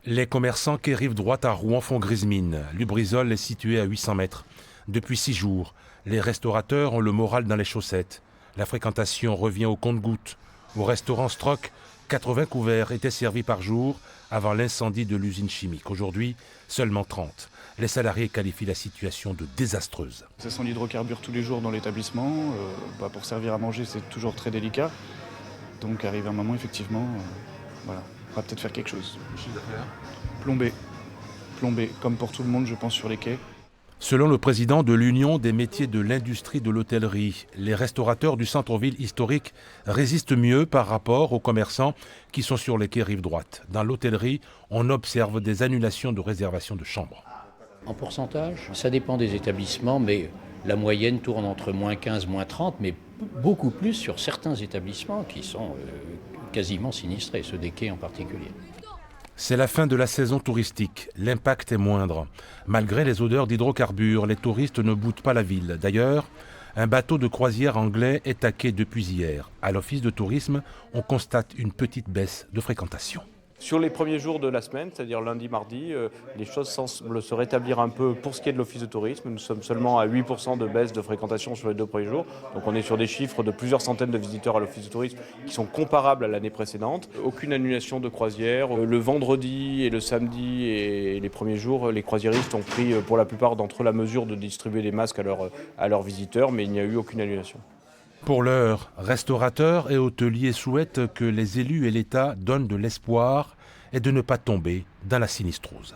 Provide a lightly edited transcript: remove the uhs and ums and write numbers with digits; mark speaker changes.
Speaker 1: Les commerçants quai rive droite à Rouen font grise mine. Lubrizol est situé à 800 mètres. Depuis 6 jours, les restaurateurs ont le moral dans les chaussettes. La fréquentation revient au compte-gouttes. Au restaurant Strock, 80 couverts étaient servis par jour avant l'incendie de l'usine chimique. Aujourd'hui, seulement 30. Les salariés qualifient la situation de désastreuse.
Speaker 2: Ça sent l'hydrocarbure tous les jours dans l'établissement. Pour servir à manger, c'est toujours très délicat. Donc arrive un moment, effectivement, voilà, on va peut-être faire quelque chose.
Speaker 1: Chiffre d'affaires
Speaker 2: Plomber, comme pour tout le monde, je pense, sur les quais.
Speaker 1: Selon le président de l'Union des métiers de l'industrie de l'hôtellerie, les restaurateurs du centre-ville historique résistent mieux par rapport aux commerçants qui sont sur les quais rive droite. Dans l'hôtellerie, on observe des annulations de réservations de chambres.
Speaker 3: En pourcentage, ça dépend des établissements, mais la moyenne tourne entre moins 15, moins 30, mais beaucoup plus sur certains établissements qui sont quasiment sinistrés, ceux des quais en particulier.
Speaker 1: C'est la fin de la saison touristique. L'impact est moindre. Malgré les odeurs d'hydrocarbures, les touristes ne boutent pas la ville. D'ailleurs, un bateau de croisière anglais est à quai depuis hier. À l'office de tourisme, on constate une petite baisse de fréquentation.
Speaker 4: Sur les premiers jours de la semaine, c'est-à-dire lundi, mardi, les choses semblent se rétablir un peu pour ce qui est de l'office de tourisme. Nous sommes seulement à 8% de baisse de fréquentation sur les 2 premiers jours. Donc on est sur des chiffres de plusieurs centaines de visiteurs à l'office de tourisme qui sont comparables à l'année précédente. Aucune annulation de croisière. Le vendredi et le samedi et les premiers jours, les croisiéristes ont pris pour la plupart d'entre eux la mesure de distribuer des masques à leurs visiteurs, mais il n'y a eu aucune annulation.
Speaker 1: Pour l'heure, restaurateurs et hôteliers souhaitent que les élus et l'État donnent de l'espoir et de ne pas tomber dans la sinistrose.